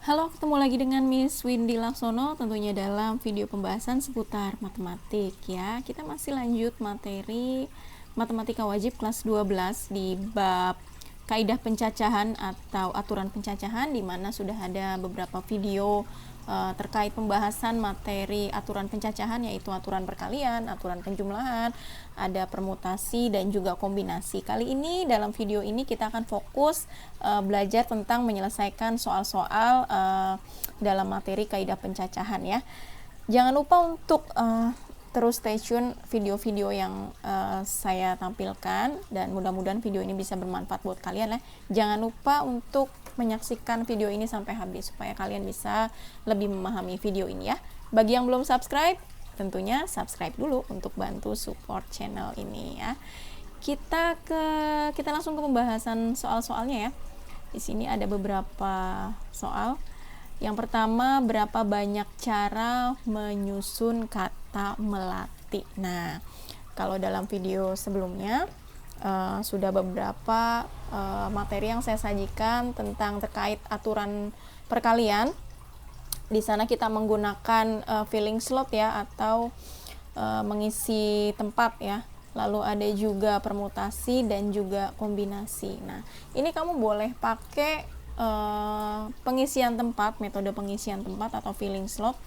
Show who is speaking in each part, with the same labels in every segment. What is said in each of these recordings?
Speaker 1: Halo, ketemu lagi dengan Miss Windy Laksono tentunya dalam video pembahasan seputar matematik ya. Kita masih lanjut materi matematika wajib kelas 12 di bab kaidah pencacahan atau aturan pencacahan, di mana sudah ada beberapa video terkait pembahasan materi aturan pencacahan, yaitu aturan perkalian, aturan penjumlahan, ada permutasi dan juga kombinasi. Kali ini dalam video ini kita akan fokus belajar tentang menyelesaikan soal-soal dalam materi kaidah pencacahan ya. Jangan lupa untuk terus stay tune video-video yang saya tampilkan, dan mudah-mudahan video ini bisa bermanfaat buat kalian ya. Jangan lupa untuk menyaksikan video ini sampai habis supaya kalian bisa lebih memahami video ini ya. Bagi yang belum subscribe, tentunya subscribe dulu untuk bantu support channel ini ya. Kita langsung ke pembahasan soal-soalnya ya. Di sini ada beberapa soal. Yang pertama, berapa banyak cara menyusun kata melati. Nah, kalau dalam video sebelumnya sudah beberapa materi yang saya sajikan tentang terkait aturan perkalian. Di sana kita menggunakan filling slot ya, atau mengisi tempat ya. Lalu ada juga permutasi dan juga kombinasi. Nah, ini kamu boleh pakai pengisian tempat, metode pengisian tempat atau filling slot.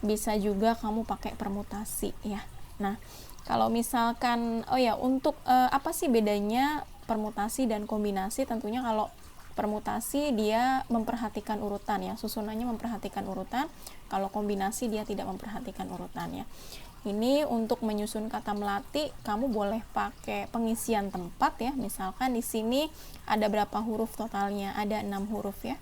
Speaker 1: Bisa juga kamu pakai permutasi ya. Nah, kalau misalkan untuk apa sih bedanya permutasi dan kombinasi? Tentunya kalau permutasi dia memperhatikan urutan ya, susunannya memperhatikan urutan. Kalau kombinasi dia tidak memperhatikan urutan ya. Ini untuk menyusun kata melati kamu boleh pakai pengisian tempat ya. Misalkan di sini ada berapa huruf totalnya? Ada 6 huruf ya.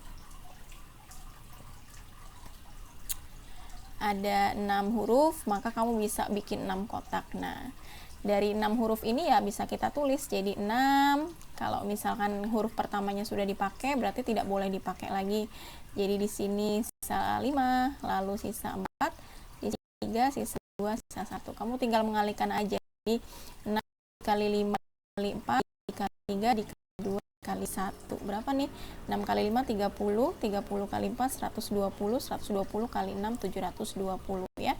Speaker 1: Ada 6 huruf, maka kamu bisa bikin 6 kotak. Nah, dari 6 huruf ini ya bisa kita tulis jadi 6. Kalau misalkan huruf pertamanya sudah dipakai, berarti tidak boleh dipakai lagi. Jadi di sini sisa 5, lalu sisa 4, sisa 3, sisa 2, sisa 1. Kamu tinggal mengalihkan aja. Jadi 6 kali 5 kali 4 dikali 3 dikali 2 kali 1. Berapa nih? 6 kali 5 30, 30 kali 4 120, 120 kali 6 720 ya.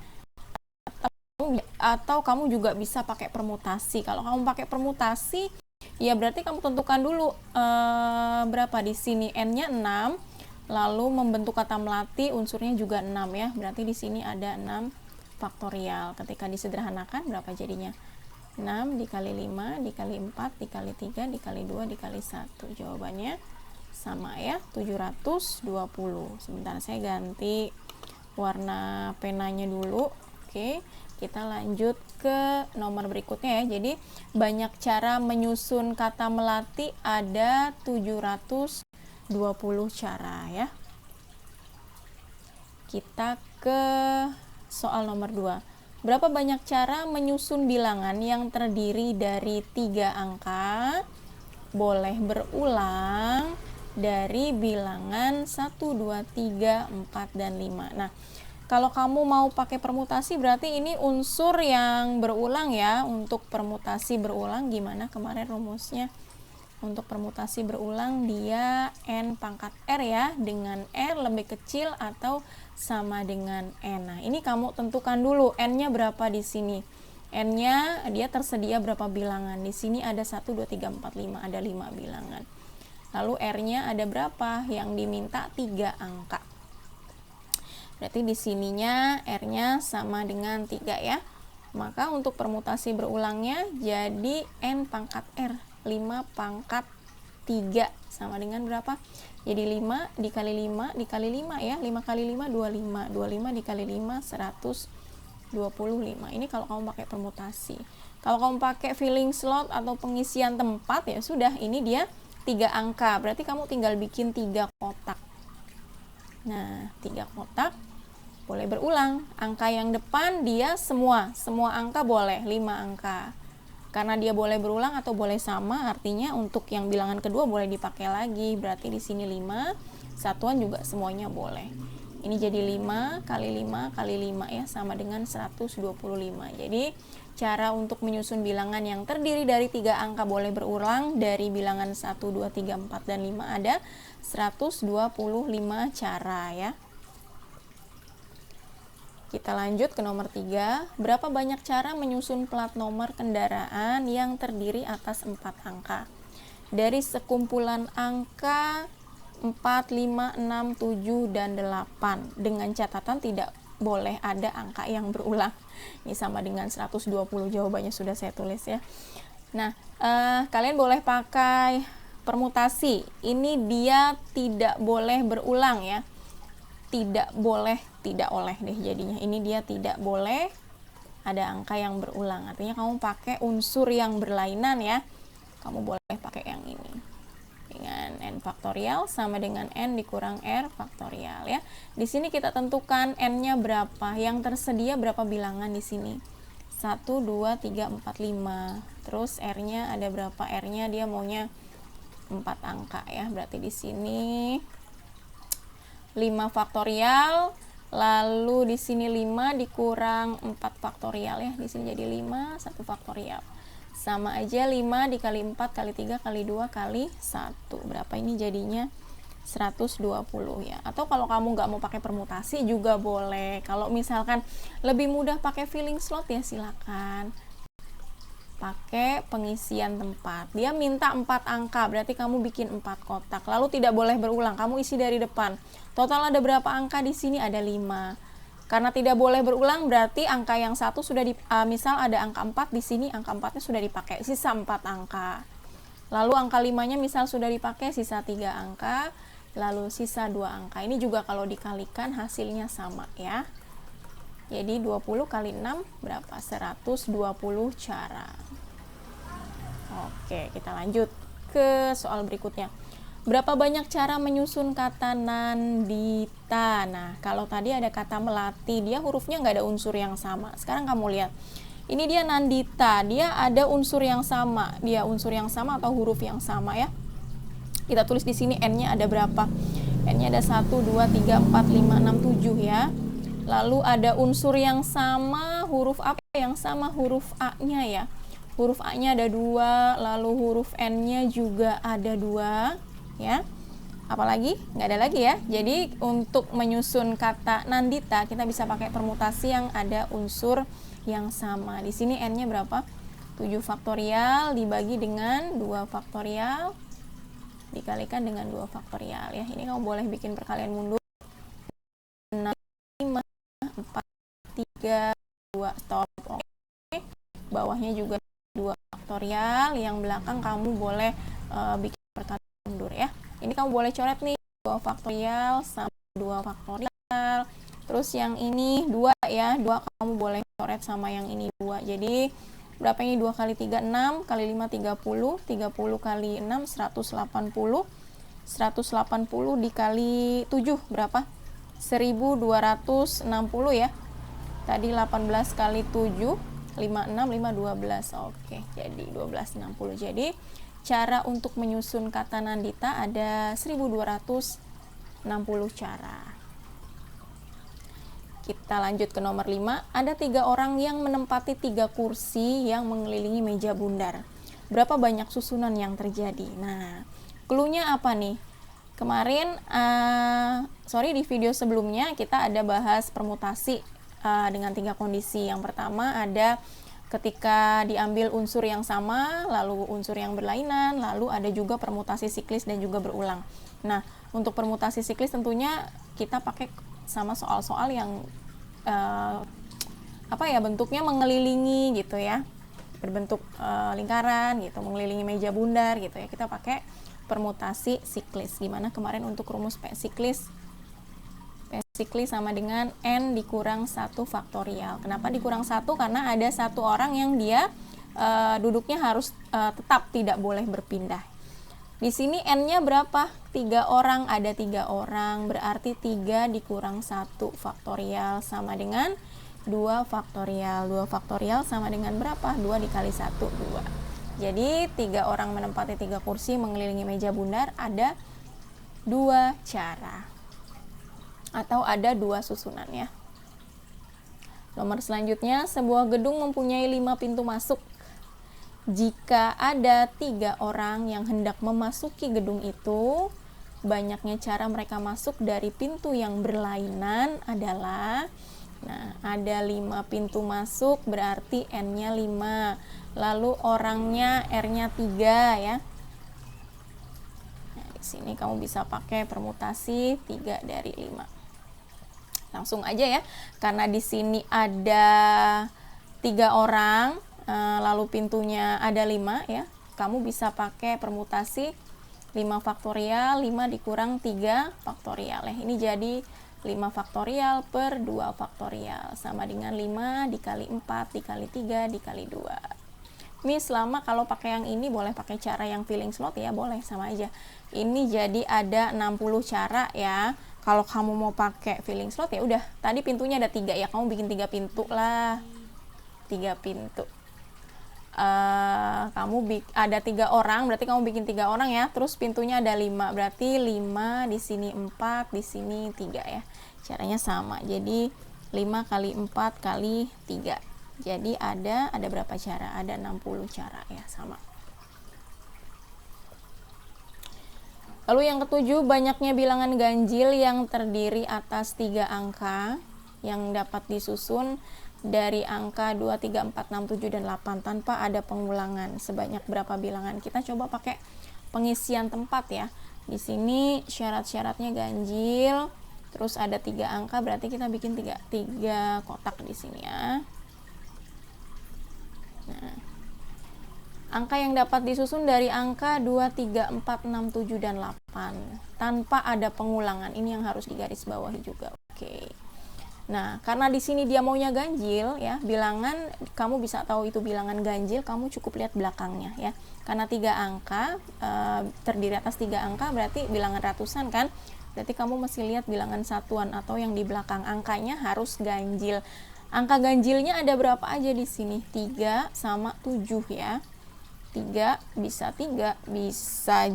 Speaker 1: Atau kamu juga bisa pakai permutasi. Kalau kamu pakai permutasi, ya berarti kamu tentukan dulu berapa di sini, n-nya 6, lalu membentuk kata melati unsurnya juga 6 ya. Berarti di sini ada 6 faktorial. Ketika disederhanakan berapa jadinya? 6 dikali 5 dikali 4 dikali 3 dikali 2 dikali 1. Jawabannya sama ya, 720. Sebentar, saya ganti warna penanya dulu. Oke, kita lanjut ke nomor berikutnya ya. Jadi banyak cara menyusun kata melati, ada 720 cara ya. Kita ke soal nomor 2. Berapa banyak cara menyusun bilangan yang terdiri dari 3 angka boleh berulang dari bilangan 1, 2, 3, 4, dan 5. Nah, kalau kamu mau pakai permutasi berarti ini unsur yang berulang ya. Untuk permutasi berulang gimana kemarin rumusnya? Untuk permutasi berulang dia n pangkat r ya, dengan r lebih kecil atau sama dengan n. Nah, ini kamu tentukan dulu n-nya berapa di sini. N-nya dia tersedia berapa bilangan? Di sini ada 1 2 3 4 5, ada 5 bilangan. Lalu r-nya ada berapa? Yang diminta 3 angka. Berarti di sininya r-nya sama dengan 3 ya. Maka untuk permutasi berulangnya jadi n pangkat r, 5 pangkat 3 sama dengan berapa? Jadi 5 dikali 5 dikali 5 ya. 5 kali 5 25. 25 dikali 5 125. Ini kalau kamu pakai permutasi. Kalau kamu pakai filling slot atau pengisian tempat ya sudah, ini dia 3 angka. Berarti kamu tinggal bikin 3 kotak. Nah, 3 kotak boleh berulang. Angka yang depan dia semua angka boleh 5 angka. Karena dia boleh berulang atau boleh sama, artinya untuk yang bilangan kedua boleh dipakai lagi. Berarti di sini 5, satuan juga semuanya boleh. Ini jadi 5 kali 5 kali 5 ya, sama dengan 125. Jadi cara untuk menyusun bilangan yang terdiri dari 3 angka boleh berulang dari bilangan 1, 2, 3, 4, dan 5 ada 125 cara ya. Kita lanjut ke nomor 3. Berapa banyak cara menyusun plat nomor kendaraan yang terdiri atas 4 angka? Dari sekumpulan angka 4, 5, 6, 7, dan 8. Dengan catatan tidak boleh ada angka yang berulang. Ini sama dengan 120, jawabannya sudah saya tulis ya. Nah, kalian boleh pakai permutasi. Ini dia tidak boleh berulang ya. Tidak boleh, tidak oleh deh jadinya. Ini dia tidak boleh ada angka yang berulang. Artinya kamu pakai unsur yang berlainan ya. Kamu boleh pakai yang ini. Dengan n faktorial sama dengan n dikurang r faktorial ya. Di sini kita tentukan n-nya berapa. Yang tersedia berapa bilangan di sini? 1, 2, 3, 4, 5. Terus r-nya ada berapa? R-nya dia maunya 4 angka ya. Berarti di sini 5 faktorial, lalu di sini 5 dikurang 4 faktorial ya. Di sini jadi 5, 1 faktorial. Sama aja 5 dikali 4 kali 3 kali 2 kali 1. Berapa ini jadinya? 120 ya. Atau kalau kamu nggak mau pakai permutasi juga boleh. Kalau misalkan lebih mudah pakai filling slot ya silakan. Pakai pengisian tempat. Dia minta 4 angka, berarti kamu bikin 4 kotak. Lalu tidak boleh berulang, kamu isi dari depan. Total ada berapa angka di sini? Ada 5. Karena tidak boleh berulang, berarti angka yang satu sudah misal ada angka 4 di sini, angka 4-nya sudah dipakai, sisa 4 angka. Lalu angka 5-nya misal sudah dipakai, sisa 3 angka, lalu sisa 2 angka. Ini juga kalau dikalikan hasilnya sama ya. Jadi 20 kali 6 berapa? 120 cara. Oke, kita lanjut ke soal berikutnya. Berapa banyak cara menyusun kata nandita? Nah, kalau tadi ada kata melati, dia hurufnya nggak ada unsur yang sama. Sekarang kamu lihat, ini dia nandita, dia ada unsur yang sama. Dia unsur yang sama atau huruf yang sama ya. Kita tulis di sini n-nya ada berapa? N-nya ada 1, 2, 3, 4, 5, 6, 7 ya. Lalu ada unsur yang sama, huruf apa yang sama? Huruf A-nya ya. Huruf A-nya ada 2, lalu huruf N-nya juga ada 2 ya. Apalagi? Nggak ada lagi ya. Jadi untuk menyusun kata nandita kita bisa pakai permutasi yang ada unsur yang sama. Di sini n-nya berapa? 7 faktorial dibagi dengan 2 faktorial dikalikan dengan 2 faktorial ya. Ini kamu boleh bikin perkalian mundur. 6, 5, 4, 3, 2 stop. Oke. Bawahnya juga 2 faktorial, yang belakang kamu boleh bikin perkalian mundur ya. Ini kamu boleh coret nih 2 faktorial sama 2 faktorial. Terus yang ini 2 ya, 2 kamu boleh coret sama yang ini 2. Jadi berapa ini? 2 kali 3 6 kali 5 30, 30 kali 6 180. 180 dikali 7 berapa? 1260 ya. Tadi 18 kali 7 56 5 12. Oke, jadi 1260. Jadi cara untuk menyusun kata nandita ada 1260 cara. Kita lanjut ke nomor 5. Ada 3 orang yang menempati 3 kursi yang mengelilingi meja bundar. Berapa banyak susunan yang terjadi? Nah, clue-nya apa nih? Kemarin, di video sebelumnya kita ada bahas permutasi dengan 3 kondisi. Yang pertama ada ketika diambil unsur yang sama, lalu unsur yang berlainan, lalu ada juga permutasi siklis dan juga berulang. Nah, untuk permutasi siklis tentunya kita pakai sama soal-soal yang bentuknya mengelilingi gitu ya, berbentuk lingkaran gitu, mengelilingi meja bundar gitu ya. Kita pakai permutasi siklis. Gimana kemarin untuk rumus P siklis? Siklis sama dengan n dikurang 1 faktorial. Kenapa dikurang 1? Karena ada 1 orang yang dia duduknya harus tetap, tidak boleh berpindah. Di sini n-nya berapa? 3 orang, ada 3 orang, berarti 3 dikurang 1 faktorial sama dengan 2 faktorial. 2 faktorial sama dengan berapa? 2 dikali 1, 2. Jadi 3 orang menempati 3 kursi mengelilingi meja bundar, ada 2 cara. atau ada 2 susunan ya. Nomor selanjutnya, sebuah gedung mempunyai 5 pintu masuk. Jika ada 3 orang yang hendak memasuki gedung itu, banyaknya cara mereka masuk dari pintu yang berlainan adalah, nah, ada 5 pintu masuk berarti N-nya 5, lalu orangnya R-nya 3 ya. Nah, di sini kamu bisa pakai permutasi 3 dari 5. Langsung aja ya, karena di sini ada 3 orang, lalu pintunya ada 5 ya, kamu bisa pakai permutasi 5 faktorial, 5 dikurang 3 faktorial ya. Ini jadi 5 faktorial per 2 faktorial sama dengan 5 dikali 4 dikali 3 dikali 2. Miss, selama kalau pakai yang ini boleh pakai cara yang filling slot ya, boleh, sama aja. Ini jadi ada 60 cara ya. Kalau kamu mau pakai filling slot ya udah, tadi pintunya ada 3 ya, kamu bikin 3 pintu lah. 3 pintu. Kamu ada 3 orang, berarti kamu bikin 3 orang ya. Terus pintunya ada 5, berarti 5 di sini 4, di sini 3 ya. Caranya sama. Jadi 5 kali 4 kali 3. Jadi ada berapa cara? Ada 60 cara ya, sama. Lalu yang ketujuh, banyaknya bilangan ganjil yang terdiri atas 3 angka yang dapat disusun dari angka 2, 3, 4, 6, 7, dan 8 tanpa ada pengulangan. Sebanyak berapa bilangan? Kita coba pakai pengisian tempat ya. Di sini syarat-syaratnya ganjil, terus ada 3 angka, berarti kita bikin 3 kotak di sini ya. Nah, angka yang dapat disusun dari angka 2, 3, 4, 6, 7, dan 8 tanpa ada pengulangan. Ini yang harus digarisbawahi juga. Oke. Nah, karena di sini dia maunya ganjil ya, bilangan kamu bisa tahu itu bilangan ganjil, kamu cukup lihat belakangnya ya. Karena 3 angka terdiri atas 3 angka berarti bilangan ratusan kan? Berarti kamu mesti lihat bilangan satuan atau yang di belakang angkanya harus ganjil. Angka ganjilnya ada berapa aja di sini? 3 sama 7 ya. 3 bisa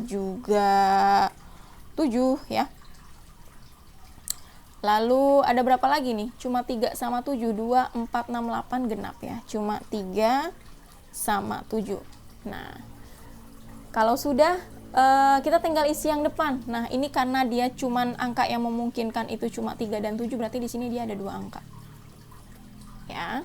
Speaker 1: juga 7 ya. Lalu ada berapa lagi nih? Cuma 3 sama 7, 2, 4, 6, 8 genap ya. Cuma 3 sama 7. Nah, kalau sudah kita tinggal isi yang depan. Nah, ini karena dia cuman angka yang memungkinkan itu cuma 3 dan 7, berarti di sini dia ada 2 angka. Ya.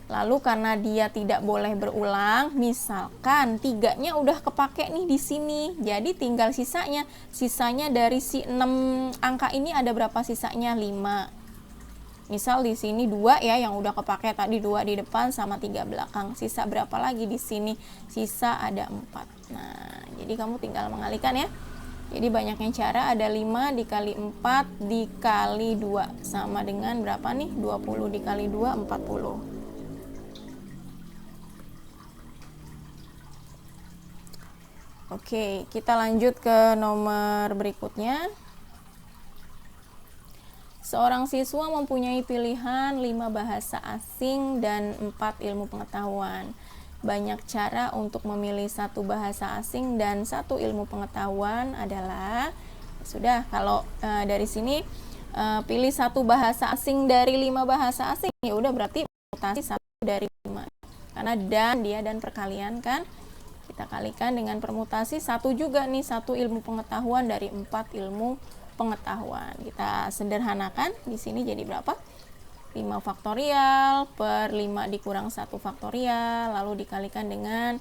Speaker 1: Lalu karena dia tidak boleh berulang, misalkan 3-nya udah kepake nih di sini, jadi tinggal sisanya. Sisanya dari si 6 angka ini ada berapa sisanya? 5. Misal di sini 2 ya yang udah kepake tadi, 2 di depan sama 3 belakang. Sisa berapa lagi di sini? Sisa ada 4. Nah, jadi kamu tinggal mengalihkan ya. Jadi banyaknya cara, ada 5 dikali 4 dikali 2 sama dengan berapa nih? 20 dikali 2, 40. Oke, kita lanjut ke nomor berikutnya. Seorang siswa mempunyai pilihan 5 bahasa asing dan 4 ilmu pengetahuan. Banyak cara untuk memilih 1 bahasa asing dan 1 ilmu pengetahuan adalah, sudah, kalau dari sini pilih 1 bahasa asing dari 5 bahasa asing, ya udah berarti mutasi 1 dari 5. Karena dia dan perkalian kan. Kita kalikan dengan permutasi 1 juga nih, 1 ilmu pengetahuan dari 4 ilmu pengetahuan. Kita sederhanakan, di sini jadi berapa? 5 faktorial per 5 dikurang 1 faktorial, lalu dikalikan dengan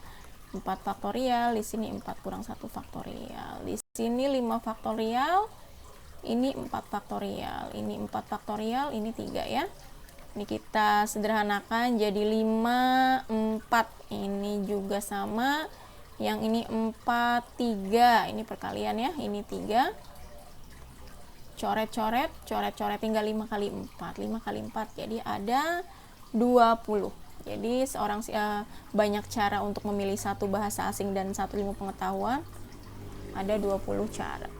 Speaker 1: 4 faktorial, di sini 4 kurang 1 faktorial. Di sini 5 faktorial, ini 4 faktorial, ini 4 faktorial, ini 3 ya. Ini kita sederhanakan jadi 5, 4. Ini juga sama. Yang ini 4, 3. Ini perkalian ya. Ini 3. Coret-coret, coret-coret, tinggal 5 kali 4. 5 kali 4. Jadi ada 20. Jadi banyak cara untuk memilih 1 bahasa asing dan 1 ilmu pengetahuan. Ada 20 cara.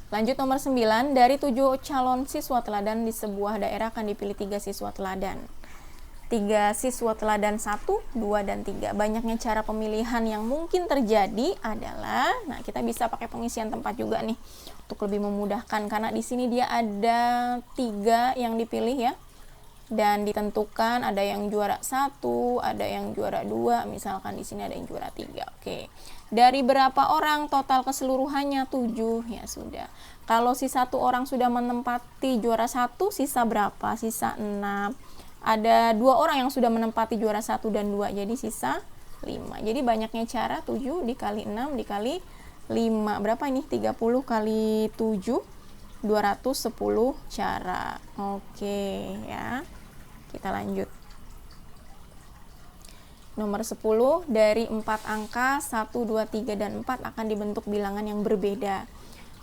Speaker 1: Lanjut nomor 9, dari 7 calon siswa teladan di sebuah daerah akan dipilih 3 siswa teladan. 3 siswa teladan 1, 2, dan 3. Banyaknya cara pemilihan yang mungkin terjadi adalah, nah kita bisa pakai pengisian tempat juga nih. untuk lebih memudahkan, karena di sini dia ada 3 yang dipilih ya, dan ditentukan ada yang juara 1, ada yang juara 2, misalkan di sini ada yang juara 3. Oke. Dari berapa orang total keseluruhannya? 7. Ya sudah. Kalau si 1 orang sudah menempati juara 1, sisa berapa? Sisa 6. Ada 2 orang yang sudah menempati juara 1 dan 2, jadi sisa 5. Jadi banyaknya cara 7 dikali 6 dikali 5. Berapa ini? 30 kali 7, 210 cara. Oke ya. Kita lanjut. Nomor 10, dari 4 angka 1, 2, 3, dan 4 akan dibentuk bilangan yang berbeda.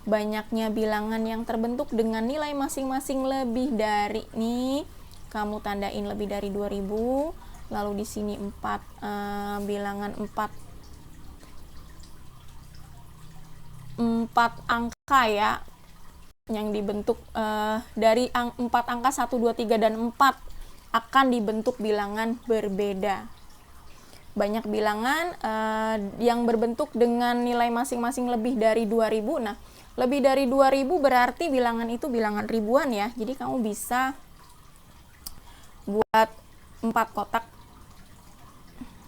Speaker 1: Banyaknya bilangan yang terbentuk dengan nilai masing-masing lebih dari, nih kamu tandain lebih dari 2000. Lalu di sini 4 bilangan 4 angka ya, yang dibentuk dari 4 angka 1, 2, 3, dan 4 akan dibentuk bilangan berbeda. Banyak bilangan yang berbentuk dengan nilai masing-masing lebih dari 2000. Nah, lebih dari 2000 berarti bilangan itu bilangan ribuan ya. Jadi kamu bisa buat 4 kotak.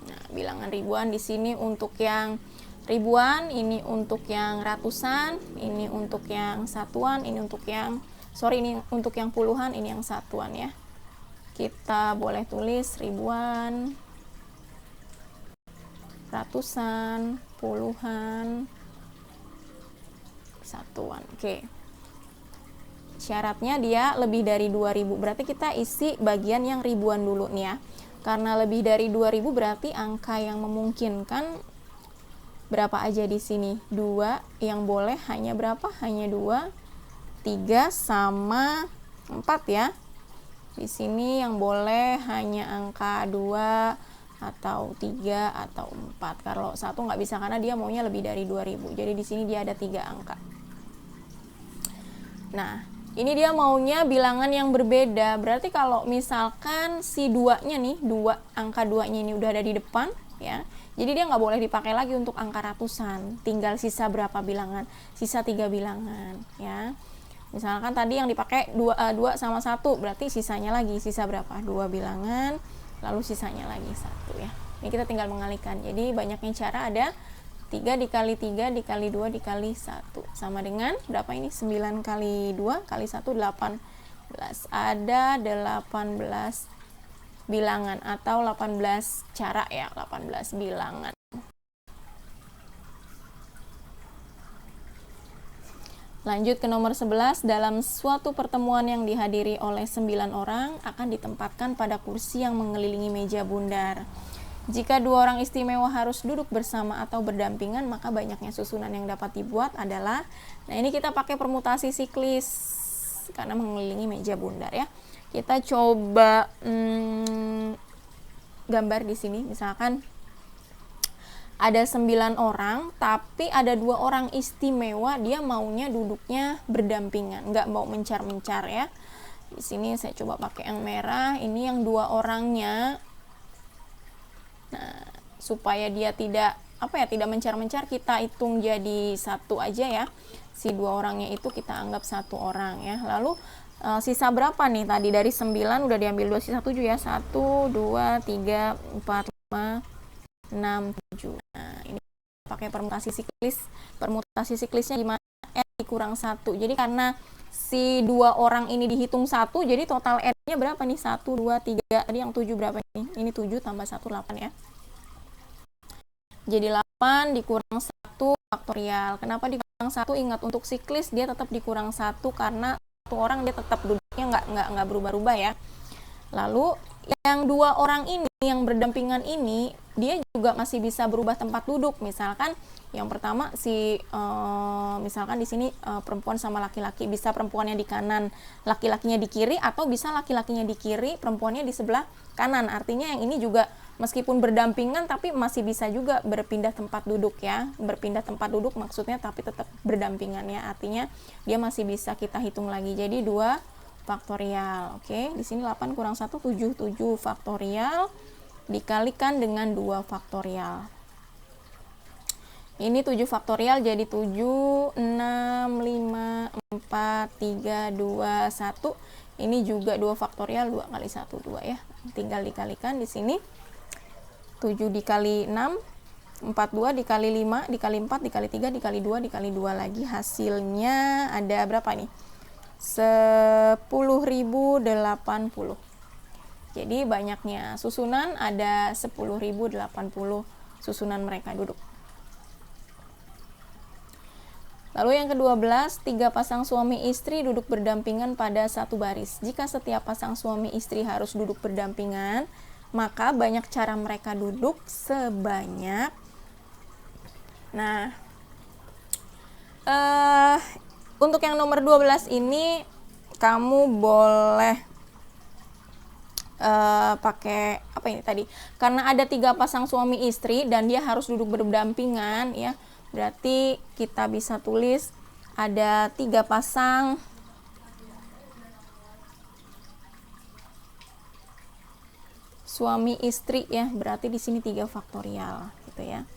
Speaker 1: Nah, bilangan ribuan di sini untuk yang ribuan, ini untuk yang ratusan, ini untuk yang satuan, ini untuk yang ini untuk yang puluhan, ini yang satuan ya. Kita boleh tulis ribuan, ratusan, puluhan, satuan. Oke. Syaratnya dia lebih dari 2000. Berarti kita isi bagian yang ribuan dulu nih ya. Karena lebih dari 2000 berarti angka yang memungkinkan berapa aja di sini? 2, yang boleh hanya berapa? Hanya 2, 3 sama 4 ya. Di sini yang boleh hanya angka 2 atau 3 atau 4. Kalau 1 nggak bisa karena dia maunya lebih dari 2000. Jadi di sini dia ada 3 angka. Nah, ini dia maunya bilangan yang berbeda. Berarti kalau misalkan si 2-nya nih, angka 2-nya ini udah ada di depan ya. Jadi dia nggak boleh dipakai lagi untuk angka ratusan. Tinggal sisa berapa bilangan? Sisa 3 bilangan ya. Misalkan tadi yang dipakai 2 sama 1, berarti sisanya lagi sisa berapa? 2 bilangan, lalu sisanya lagi 1 ya. Ini kita tinggal mengalihkan. Jadi banyaknya cara ada 3 dikali 3 dikali 2 dikali 1 sama dengan berapa ini? 9 kali 2 kali 1 18. Ada 18 bilangan atau 18 cara ya, 18 bilangan. Lanjut ke nomor 11, dalam suatu pertemuan yang dihadiri oleh 9 orang akan ditempatkan pada kursi yang mengelilingi meja bundar. Jika 2 orang istimewa harus duduk bersama atau berdampingan, maka banyaknya susunan yang dapat dibuat adalah, nah ini kita pakai permutasi siklis karena mengelilingi meja bundar ya. Kita coba gambar di sini, misalkan ada 9 orang, tapi ada 2 orang istimewa, dia maunya duduknya berdampingan, nggak mau mencar-mencar ya. Di sini saya coba pakai yang merah, ini yang 2 orangnya. Nah, supaya dia tidak tidak mencar-mencar, kita hitung jadi 1 aja ya. Si 2 orangnya itu kita anggap 1 orang ya. Lalu sisa berapa nih? Tadi dari 9 udah diambil 2, sisa 7 ya. 1, 2, 3, 4, 5, 6, 7. Nah, ini pakai permutasi siklis. Permutasi siklisnya gimana? N dikurang 1. Jadi karena si 2 orang ini dihitung 1, jadi total N-nya berapa nih? 1, 2, 3. Tadi yang 7 berapa ini? Ini 7 tambah 1, 8 ya. Jadi 8 dikurang 1 faktorial. Kenapa dikurang 1? Ingat, untuk siklis dia tetap dikurang 1 karena 1 orang dia tetap duduknya nggak berubah-ubah ya. Lalu yang 2 orang ini yang berdampingan ini dia juga masih bisa berubah tempat duduk. Misalkan yang pertama misalkan di sini perempuan sama laki-laki, bisa perempuannya di kanan, laki-lakinya di kiri, atau bisa laki-lakinya di kiri, perempuannya di sebelah kanan. Artinya yang ini juga meskipun berdampingan tapi masih bisa juga berpindah tempat duduk ya. Berpindah tempat duduk maksudnya tapi tetap berdampingan ya. Artinya dia masih bisa kita hitung lagi. Jadi 2 faktorial. Oke, di sini 8 kurang 1 7, 7 faktorial dikalikan dengan 2 faktorial. Ini 7 faktorial jadi 7, 6, 5, 4, 3, 2, 1. Ini juga 2 faktorial, 2 kali 1, 2 ya. Tinggal dikalikan di sini. 7 dikali 6, 42 dikali 5, dikali 4, dikali 3, dikali 2, dikali 2 lagi. Hasilnya ada berapa nih? 10.080. Jadi banyaknya susunan ada 10.080 susunan mereka duduk. Lalu yang ke-12, 3 pasang suami istri duduk berdampingan pada satu baris. Jika setiap pasang suami istri harus duduk berdampingan, maka banyak cara mereka duduk sebanyak. Nah, untuk yang nomor 12 ini kamu boleh pakai apa ini tadi? Karena ada 3 pasang suami istri dan dia harus duduk berdampingan ya. Berarti kita bisa tulis ada 3 pasang suami istri ya. Berarti di sini 3 faktorial gitu ya.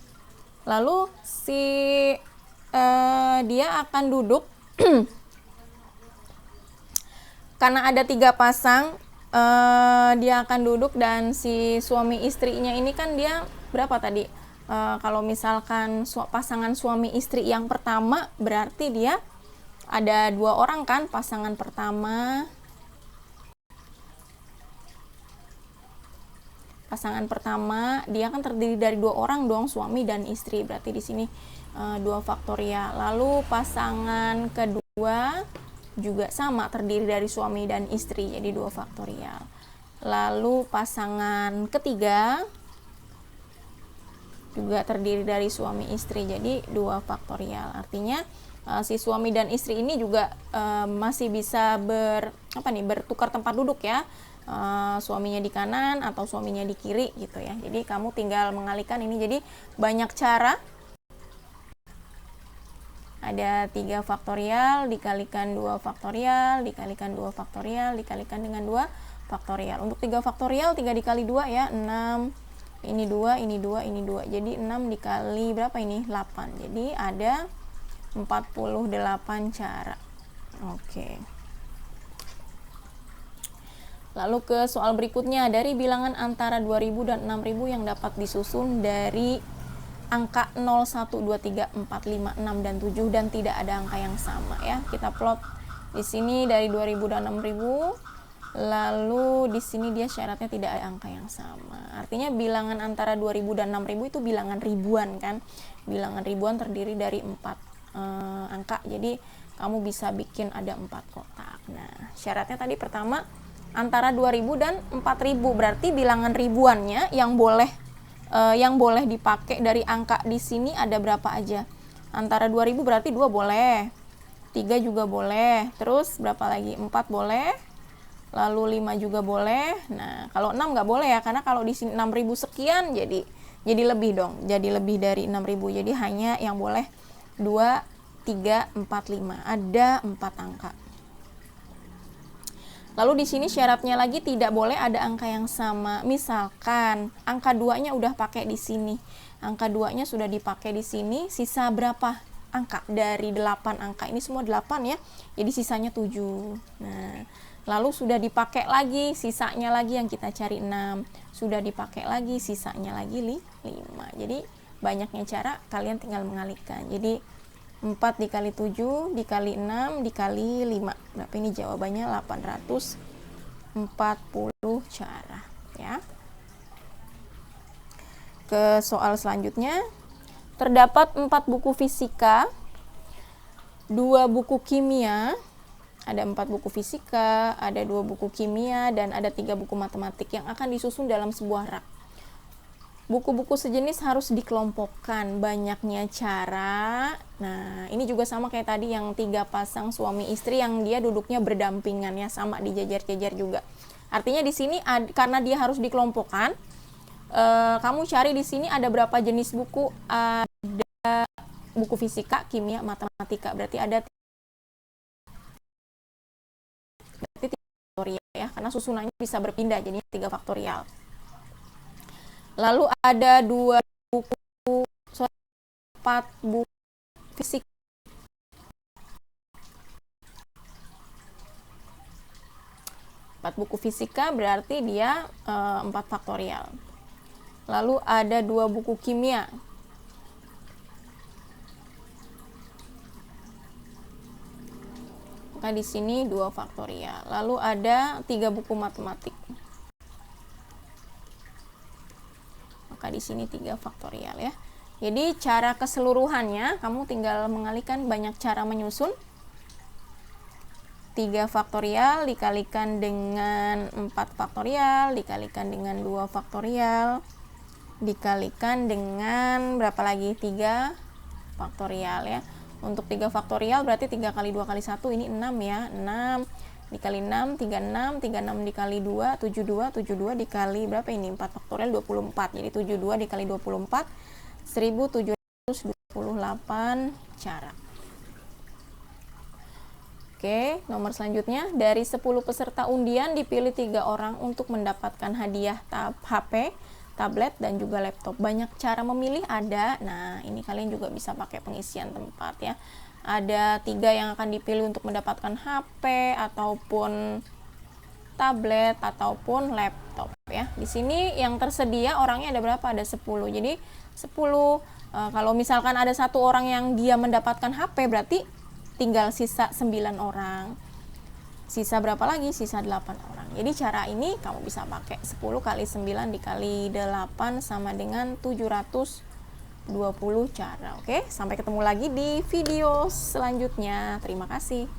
Speaker 1: Lalu dia akan duduk karena ada 3 pasang, dia akan duduk dan si suami istrinya ini kan dia berapa tadi? Kalau misalkan pasangan suami istri yang pertama berarti dia ada 2 orang kan, pasangan pertama dia kan terdiri dari 2 orang dong, suami dan istri, berarti di sini 2 faktorial. Lalu pasangan kedua juga sama, terdiri dari suami dan istri, jadi 2 faktorial. Lalu pasangan ketiga juga terdiri dari suami istri, jadi 2 faktorial. Artinya si suami dan istri ini juga masih bisa bertukar tempat duduk ya. Suaminya di kanan atau suaminya di kiri gitu ya. Jadi kamu tinggal mengalihkan ini, jadi banyak cara. Ada 3 faktorial dikalikan 2 faktorial dikalikan 2 faktorial dikalikan dengan 2 faktorial. Untuk 3 faktorial 3 dikali 2 ya, 6. Ini 2, ini 2, ini 2. Jadi 6 dikali berapa ini? 8. Jadi ada 48 cara. Oke. Lalu ke soal berikutnya, dari bilangan antara 2000 dan 6000 yang dapat disusun dari angka 0, 1, 2, 3, 4, 5, 6, dan 7 dan tidak ada angka yang sama ya. Kita plot di sini dari 2000 dan 6000. Lalu di sini dia syaratnya tidak ada angka yang sama. Artinya bilangan antara 2000 dan 6000 itu bilangan ribuan kan. Bilangan ribuan terdiri dari 4 angka. Jadi kamu bisa bikin ada 4 kotak. Nah, syaratnya tadi pertama antara 2000 dan 4000. Berarti bilangan ribuannya yang boleh dipakai dari angka di sini ada berapa aja. Antara 2000 berarti 2 boleh. 3 juga boleh. Terus berapa lagi? 4 boleh. Lalu 5 juga boleh. Nah, kalau 6 nggak boleh ya, karena kalau di sini 6000 sekian jadi lebih dong. Jadi lebih dari 6000. Jadi hanya yang boleh 2, 3, 4, 5. Ada 4 angka. Lalu di sini syaratnya lagi tidak boleh ada angka yang sama. Misalkan angka 2-nya udah pakai di sini. Angka 2-nya sudah dipakai di sini, sisa berapa angka? Dari 8 angka. Ini semua 8 ya. Jadi sisanya 7. Nah, lalu sudah dipakai lagi, sisanya lagi yang kita cari 6. Sudah dipakai lagi, sisanya lagi 5. Jadi banyaknya cara, kalian tinggal mengalihkan. Jadi 4 dikali 7 dikali 6 dikali 5. Berapa ini jawabannya? 840 cara ya. Ke soal selanjutnya. Terdapat 4 buku fisika, 2 buku kimia, ada 4 buku fisika, ada 2 buku kimia, dan ada 3 buku matematik yang akan disusun dalam sebuah rak. Buku-buku sejenis harus dikelompokkan, banyaknya cara. Nah, ini juga sama kayak tadi yang 3 pasang suami istri yang dia duduknya berdampingan ya, sama dijajar-jajar juga. Artinya di sini karena dia harus dikelompokkan, kamu cari di sini ada berapa jenis buku. Ada buku fisika, kimia, matematika. Berarti ada 3 faktorial ya, karena susunannya bisa berpindah, jadi 3 faktorial. Lalu ada 2 buku 4 buku fisik. Buku fisika berarti dia 4 faktorial. Lalu ada 2 buku kimia. Maka di sini 2 faktorial. Lalu ada 3 buku matematik. Maka di sini 3 faktorial ya. Jadi cara keseluruhannya kamu tinggal mengalihkan banyak cara menyusun. 3 faktorial dikalikan dengan 4 faktorial, dikalikan dengan 2 faktorial, dikalikan dengan berapa lagi? 3 faktorial ya. Untuk 3 faktorial berarti 3 kali 2 kali 1 ini 6 ya. 6 dikali 6, 36, 36 dikali 2, 72, 72 dikali berapa ini? 4 faktorial 24. Jadi 72 dikali 24, 1728 cara. Oke, nomor selanjutnya, dari 10 peserta undian dipilih 3 orang untuk mendapatkan hadiah HP, tablet, dan juga laptop. Banyak cara memilih ada. Nah, ini kalian juga bisa pakai pengisian tempat ya. Ada 3 yang akan dipilih untuk mendapatkan HP ataupun tablet ataupun laptop ya. Di sini yang tersedia orangnya ada berapa? Ada 10. Jadi 10 kalau misalkan ada 1 orang yang dia mendapatkan HP berarti tinggal sisa 9 orang. Sisa berapa lagi? Sisa 8 orang. Jadi cara ini kamu bisa pakai 10 kali 9 dikali 8 sama dengan 720 cara. Oke, sampai ketemu lagi di video selanjutnya. Terima kasih.